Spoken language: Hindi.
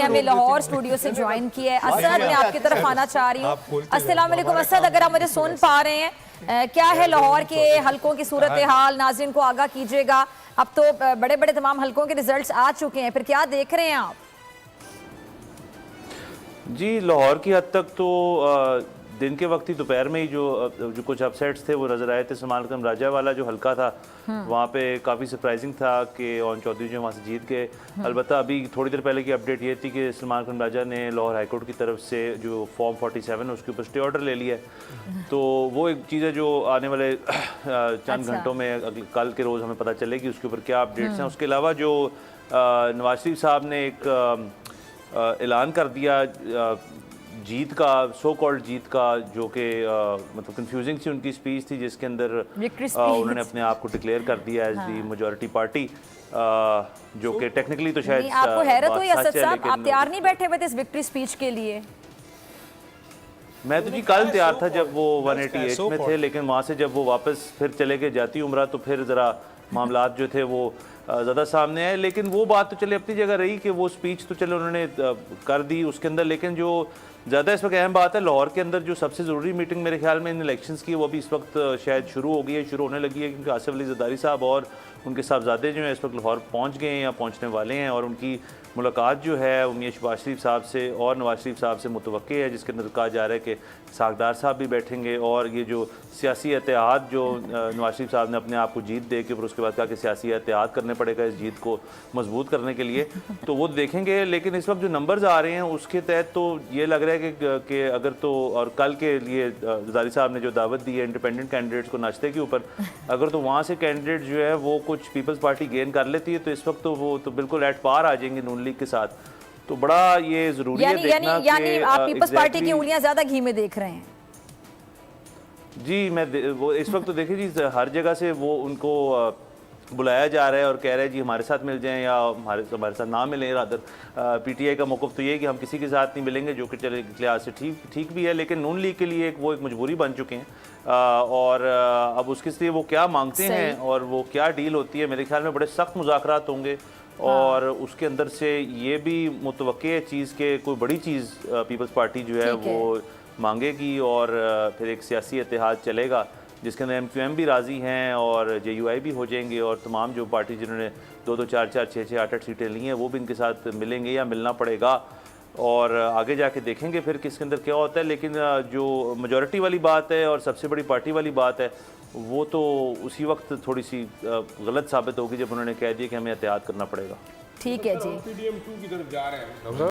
हमें लाहौर स्टूडियो से ज्वाइन किया है। असद, मैं आपकी तरफ आना चाह रही हूँ। अस्सलाम वालेकुम असद, अगर आप मुझे सुन पा रहे हैं, क्या है लाहौर के हलकों की सूरत हाल, नाज़रीन को आगाह कीजिएगा। अब तो बड़े बड़े तमाम हलकों के रिजल्ट्स आ चुके हैं, फिर क्या देख रहे हैं आप? जी, लाहौर की हद तक तो दिन के वक्त ही दोपहर में ही जो कुछ अपसेट्स थे वो नज़र आए थे। सलमान खान राजा वाला जो हल्का था वहाँ पे काफ़ी सरप्राइजिंग था कि ओन चौधरी जो वहाँ से जीत गए। अलबत्ता अभी थोड़ी देर पहले की अपडेट ये थी कि सलमान खान राजा ने लाहौर हाई कोर्ट की तरफ से जो फॉर्म 47 है उसके ऊपर स्टे ऑर्डर ले लिया है। तो वो एक चीज़ है जो आने वाले चंद घंटों में कल के रोज़ हमें पता चलेगी उसके ऊपर क्या अपडेट्स हैं। उसके अलावा जो नवाज शरीफ साहब ने एक ऐलान कर दिया जीत का, सो कॉल्ड जीत का, जो कि मतलब कंफ्यूजिंग सी उनकी स्पीच थी जिसके अंदर उन्होंने अपने आप को डिक्लेयर कर दिया एज दी मेजॉरिटी पार्टी, जो कि टेक्निकली तो शायद आपको हैरत हुई असद साहब, आप तैयार नहीं बैठे हुए थे इस विक्ट्री स्पीच के लिए? मैं तो जी कल तैयार था जब वो 188 में थे, लेकिन वहाँ से जब वो वापस फिर चले गए जाती उम्रा तो फिर ज़रा मामलात जो थे वो ज़्यादा सामने आए। लेकिन वो बात तो चले अपनी जगह रही कि वो स्पीच तो चले उन्होंने कर दी उसके अंदर, लेकिन जो ज़्यादा इस वक्त अहम बात है लाहौर के अंदर जो सबसे ज़रूरी मीटिंग मेरे ख्याल में इन इलेक्शंस की वो अभी इस वक्त शायद शुरू हो गई है, शुरू होने लगी है, क्योंकि आसिफ अली ज़रदारी साहब और उनके साहबजादे जो हैं इस वक्त लाहौर पहुँच गए हैं या पहुँचने वाले हैं, और उनकी मुलाकात जो है वो मियां शहबाज शरीफ साहब से और नवाज शरीफ साहब से मुतवक्की है, जिसके अंदर कहा जा रहा है कि सागदार साहब भी बैठेंगे। और ये जो सियासी इत्तेहाद जो नवाज शरीफ साहब ने अपने आप को जीत दे के फिर उसके बाद कहा कि सियासी इत्तेहाद करने पड़ेगा इस जीत को मजबूत करने के लिए, तो वो देखेंगे। लेकिन इस वक्त जो नंबर्स आ रहे हैं उसके तहत तो ये लग रहा है कि अगर तो, और कल के लिए ज़रदारी साहब ने जो दावत दी है इंडिपेंडेंट कैंडिडेट्स को नाश्ते के ऊपर, अगर तो वहाँ से कैंडिडेट जो है वो कुछ पीपल्स पार्टी गेन कर लेती है तो इस वक्त तो वो तो बिल्कुल एट पार आ जाएंगे नून लीग के साथ। तो बड़ा ये जरूरी है देखना कि यानी आप पीपल्स पार्टी की उंगलियां ज्यादा घी में देख रहे हैं? जी वो इस वक्त तो देखिए जी हर जगह से वो उनको बुलाया जा रहा है और कह रहे हैं जी हमारे साथ मिल जाएं या हमारे साथ ना मिलें। रादर पीटीआई का मौक़िफ़ तो ये है कि हम किसी के साथ नहीं मिलेंगे, जो कि चले लिहाज से ठीक भी है, लेकिन नून लीग के लिए एक मजबूरी बन चुके हैं। और अब उसके लिए वो क्या मांगते हैं और वो क्या डील होती है, मेरे ख्याल में बड़े सख्त मुज़ाकरात होंगे। और उसके अंदर से ये भी मुतवक्की है चीज़ के कोई बड़ी चीज़ पीपल्स पार्टी जो है वो मांगेगी और फिर एक सियासी इत्तेहाद चलेगा जिसके अंदर MQM भी राज़ी हैं और JUI भी हो जाएंगे, और तमाम जो पार्टी जिन्होंने 2-2, 4-4, 6-6, 8-8 सीटें ली हैं वो भी इनके साथ मिलेंगे या मिलना पड़ेगा, और आगे जाके देखेंगे फिर किसके अंदर क्या होता है। लेकिन जो मेजॉरिटी वाली बात है और सबसे बड़ी पार्टी वाली बात है वो तो उसी वक्त थोड़ी सी गलत साबित होगी जब उन्होंने कह दिया कि हमें एहतियात करना पड़ेगा। ठीक है जी।